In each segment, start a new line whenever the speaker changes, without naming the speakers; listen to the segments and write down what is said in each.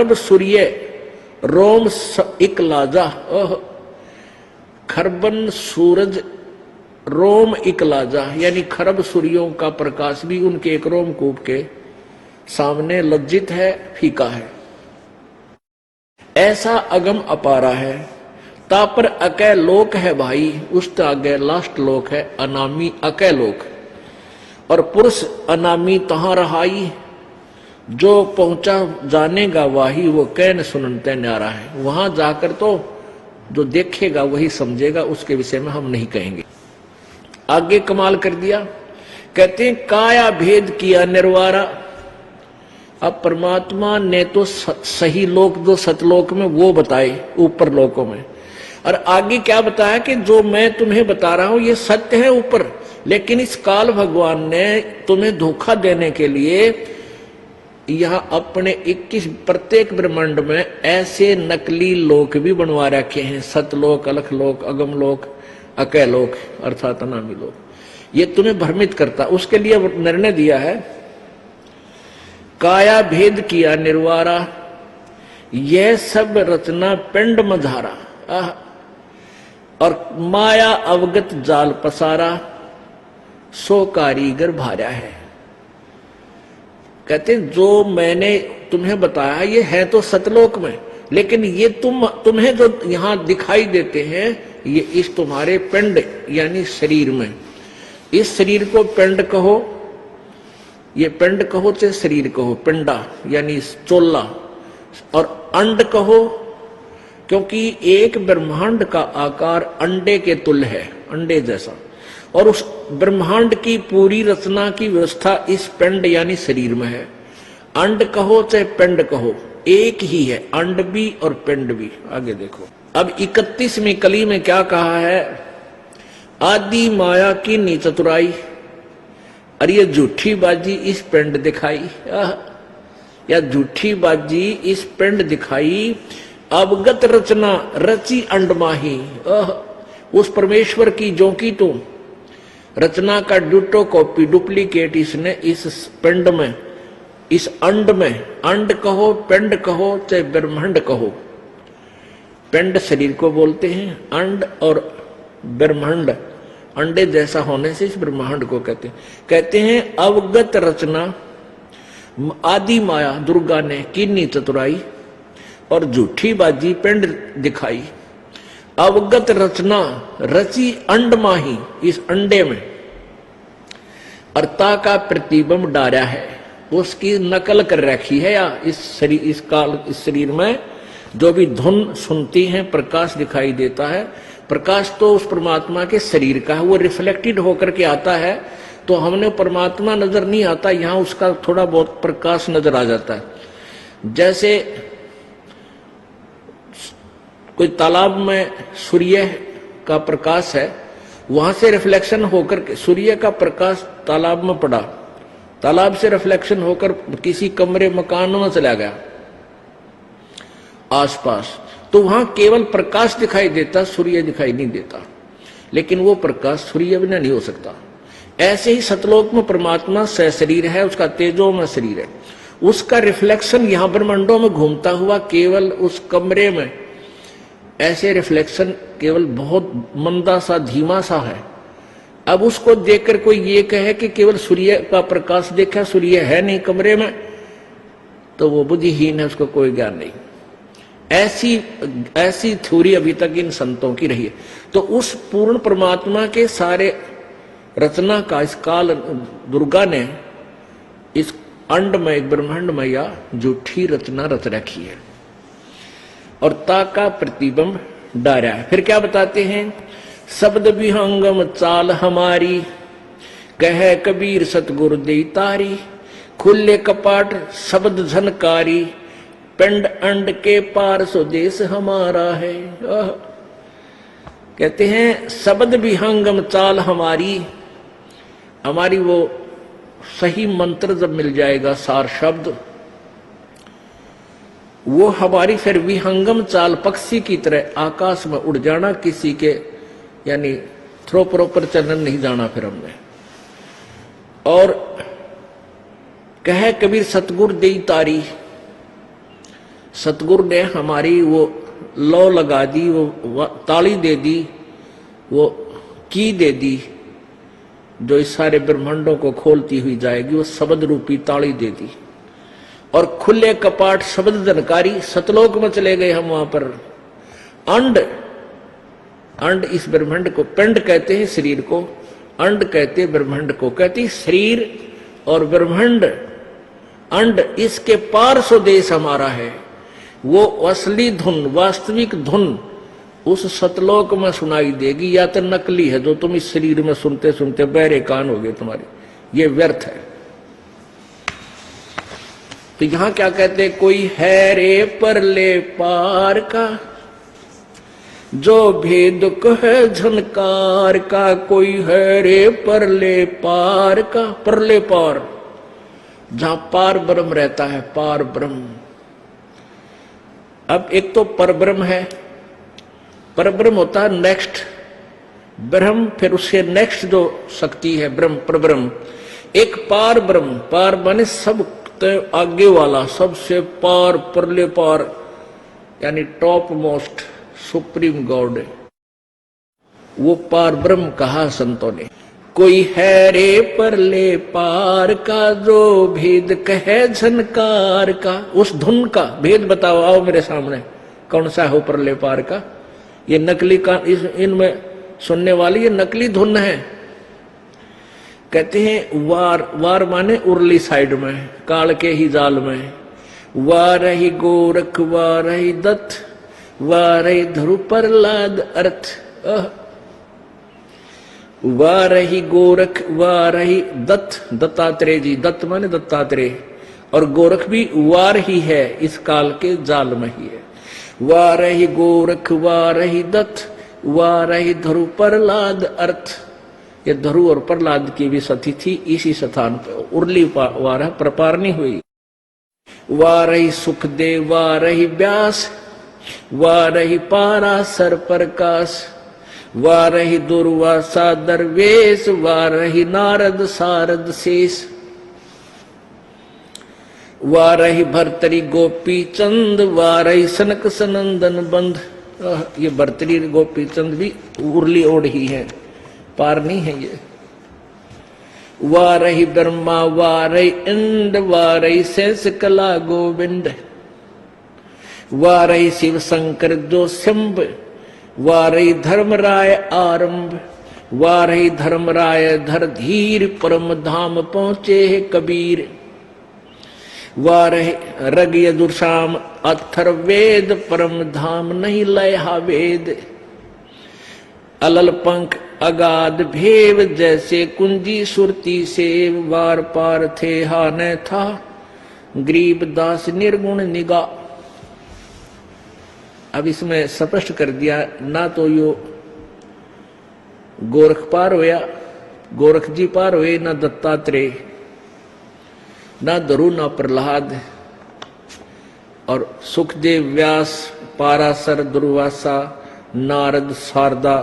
खरब सूर्य रोम इक लाजा, खरबन सूरज रोम इक लाजा, यानी खरब सूर्यों का प्रकाश भी उनके एक रोमकूप के सामने लज्जित है, फीका है। ऐसा अगम अपारा है, तापर अकै लोक है भाई, उस आगे लास्ट लोक है अनामी अकै लोक, और पुरुष अनामी तहां रहाई, जो पहुंचा जानेगा वाही, वो कैन सुनते न्यारा है। वहां जाकर तो जो देखेगा वही समझेगा, उसके विषय में हम नहीं कहेंगे। आगे कमाल कर दिया, कहते हैं काया भेद किया निर्वारा। अब परमात्मा ने तो सही लोक जो सतलोक में वो बताए ऊपर लोकों में, और आगे क्या बताया कि जो मैं तुम्हें बता रहा हूं ये सत्य है ऊपर, लेकिन इस काल भगवान ने तुम्हें धोखा देने के लिए यहां अपने 21 प्रत्येक ब्रह्मांड में ऐसे नकली लोक भी बनवा रखे हैं, सतलोक, अलखलोक, अगमलोक, अकैलोक अर्थात अनामी लोक। ये तुम्हें भ्रमित करता, उसके लिए निर्णय दिया है काया भेद किया निर्वारा, यह सब रचना पिंड मझारा, और माया अवगत जाल पसारा, सो कारीगर भार्या है। कहते जो मैंने तुम्हें बताया ये है तो सतलोक में, लेकिन ये तुम्हें जो यहां दिखाई देते हैं ये इस तुम्हारे पिंड यानी शरीर में। इस शरीर को पिंड कहो, ये पिंड कहो चाहे शरीर कहो, पिंडा यानी चोला, और अंड कहो क्योंकि एक ब्रह्मांड का आकार अंडे के तुल्य है, अंडे जैसा, और उस ब्रह्मांड की पूरी रचना की व्यवस्था इस पिंड यानी शरीर में है। अंड कहो चाहे पिंड कहो एक ही है, अंड भी और पिंड भी। आगे देखो अब 31वीं कली में क्या कहा है, आदि माया की नी चतुराई, और ये झूठी बाजी इस पिंड दिखाई, या झूठी बाजी इस पिंड दिखाई, अवगत रचना रची अंडमाही, उस परमेश्वर की जो की तुम रचना का डुटो कॉपी डुप्लीकेट इसने इस पिंड में, इस अंड में, अंड कहो पिंड कहो चाहे ब्रह्मांड कहो, पिंड शरीर को बोलते हैं, अंड और ब्रह्मांड अंडे जैसा होने से इस ब्रह्मांड को कहते हैं अवगत रचना आदि माया दुर्गा ने कीनी चतुराई, और झूठी बाजी पिंड दिखाई, अवगत रचना रची अंड माही इस अंडे में, अर्ता का प्रतिबिंब डारा है, उसकी नकल कर रखी है, या इस शरीर इस शरीर में जो भी धुन सुनती है प्रकाश दिखाई देता है, प्रकाश तो उस परमात्मा के शरीर का है, वो रिफ्लेक्टेड होकर के आता है, तो हमने परमात्मा नजर नहीं आता, यहां उसका थोड़ा बहुत प्रकाश नजर आ जाता है। जैसे कोई तालाब में सूर्य का प्रकाश है, वहां से रिफ्लेक्शन होकर के सूर्य का प्रकाश तालाब में पड़ा, तालाब से रिफ्लेक्शन होकर किसी कमरे मकान में चला गया आसपास, तो वहां केवल प्रकाश दिखाई देता, सूर्य दिखाई नहीं देता, लेकिन वो प्रकाश सूर्य बिना नहीं हो सकता। ऐसे ही सतलोक में परमात्मा सशरीर है, उसका तेजो में शरीर है, उसका रिफ्लेक्शन यहां ब्रह्मांडों में घूमता हुआ केवल उस कमरे में ऐसे रिफ्लेक्शन केवल बहुत मंदा सा धीमा सा है। अब उसको देखकर कोई ये कहे कि केवल सूर्य का प्रकाश देखा, सूर्य है नहीं कमरे में, तो वो बुद्धिहीन है, उसको कोई ज्ञान नहीं। ऐसी थ्योरी अभी तक इन संतों की रही है। तो उस पूर्ण परमात्मा के सारे रचना का इस काल दुर्गा ने इस अंड में एक ब्रह्मांड में या झूठी रचना रच रखी है, और ता का प्रतिबिंब डारा है। फिर क्या बताते हैं, शब्द विहंगम चाल हमारी, कहे कबीर सतगुरु दे तारी, खुले कपाट शब्द झनकारी, पिंड अंड के पार स्वदेश हमारा है। कहते हैं शब्द विहंगम चाल हमारी, हमारी वो सही मंत्र जब मिल जाएगा, सार शब्द, वो हमारी फिर विहंगम चाल पक्षी की तरह आकाश में उड़ जाना, किसी के यानी थ्रो प्रॉपर चलन नहीं जाना फिर हमने। और कहे कबीर सतगुरु दे तारी, सतगुरु ने हमारी वो लौ लगा दी, वो ताली दे दी, वो की दे दी जो इस सारे ब्रह्मांडों को खोलती हुई जाएगी, वो शब्द रूपी ताली दे दी। और खुले कपाट शब्द जनकारी, सतलोक में चले गए हम। वहां पर अंड, अंड इस ब्रह्मांड को, पिंड कहते हैं शरीर को, अंड कहते हैं ब्रह्मांड को। कहती शरीर और ब्रह्मांड, अंड, इसके पार स्वदेश हमारा है। वो असली धुन, वास्तविक धुन उस सतलोक में सुनाई देगी, या तो नकली है जो तुम इस शरीर में सुनते सुनते बहरे कान हो गए तुम्हारे, ये व्यर्थ है। तो यहां क्या कहते हैं, कोई है रे परले पार का, जो भेद कहे झनकार का। कोई है रे परले पार का, परले पार, जहां पार ब्रह्म रहता है, पार ब्रह्म। अब एक तो परब्रह्म है, परब्रह्म होता है नेक्स्ट ब्रह्म, फिर उससे नेक्स्ट जो शक्ति है ब्रह्म, परब्रह्म। एक पार ब्रह्म, पार माने सब आगे वाला, सबसे पार, परले पार, यानी टॉप मोस्ट सुप्रीम गॉड, वो पार ब्रह्म कहा संतों ने। कोई है रे परले पार का, जो भेद कहे झनकार का। उस धुन का भेद बताओ, आओ मेरे सामने, कौन सा हो परले पार का। ये नकली का, इनमें सुनने वाली ये नकली धुन है। कहते हैं वार, वार माने उर्ली साइड में, काल के ही जाल में। वार ही गोरख, वार ही दत्त, वार ही ध्रुव प्रहलाद अर्थ। वार ही गोरख, वार ही दत्त, दत्तात्रेय जी, दत्त माने दत्तात्रेय, और गोरख भी वार ही है, इस काल के जाल में ही है। वार ही गोरख, वार ही दत्त, वार ही ध्रुव प्रहलाद अर्थ। ये ध्रुव और प्रहलाद की भी सती थी इसी स्थान पर, उर्ली वार प्रपारनी हुई। वार ही सुखदेव, वार ही व्यास, वार ही पाराशर प्रकाश, वार ही दुर्वासा दरवेश, वार ही नारद सारद शेष। वार ही भर्तरी गोपी चंद, वार ही सनक सनंदन बंध। ये भर्तरी गोपी चंद भी उर्ली ओढ़ ही है, पार नहीं है ये। वार ही ब्रह्मा, वार ही इंद्र, वार ही शेष कला गोविंद, वार ही शिव शंकर जो शंभ, वार ही धर्मराय आरंभ, वार ही धर्मराय धर धीर, परम धाम पहुंचे है कबीर। वार ही रग यजुर्शाम अथर्वेद, परम धाम नहीं लया वेद। अलल पंख अगाध भेव, जैसे कुंजी सुरती सेव, वार पार थे हा न था, गरीब दास निर्गुण निगाह। अब इसमें स्पष्ट कर दिया, ना तो यो गोरख पार होया, गोरख जी पार हुए, ना दत्तात्रेय, ना ध्रुव, ना प्रहलाद, और सुखदेव, व्यास, पाराशर, दुर्वासा, नारद, शारदा,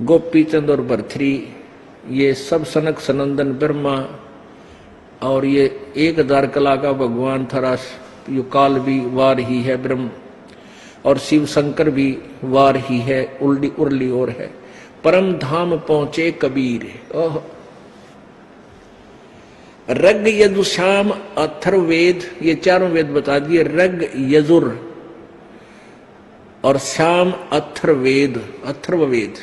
गोपीचंद और भर्तरी, ये सब सनक सनंदन ब्रह्मा, और ये 1000 कला का भगवान थरा, यो काल भी वार ही है ब्रह्म, और शिव शंकर भी वार ही है, उर्ली उर्ली और है। परम धाम पहुंचे कबीर। ओह, रग यजुश्याम अथर्ववेद, ये चारों वेद बता दिए। रग यजुर और श्याम अथर्ववेद, अथर्ववेद।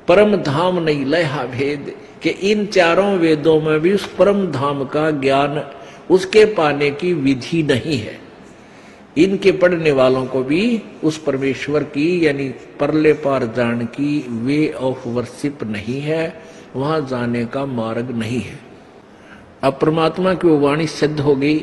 परम धाम नहीं लया भेद, कि इन चारों वेदों में भी उस परम धाम का ज्ञान, उसके पाने की विधि नहीं है। इनके पढ़ने वालों को भी उस परमेश्वर की, यानी परले पार जान की वे ऑफ वर्शिप नहीं है, वहां जाने का मार्ग नहीं है। अब परमात्मा की वो वाणी सिद्ध हो गई।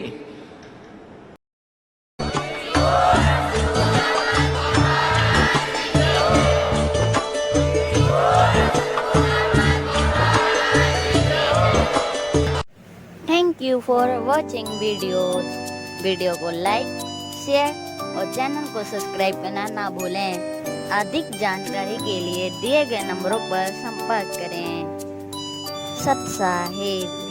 Thank you for watching video को लाइक, शेयर और चैनल को सब्सक्राइब करना ना भूलें। अधिक जानकारी के लिए दिए गए नंबरों पर संपर्क करें। सत साहिब।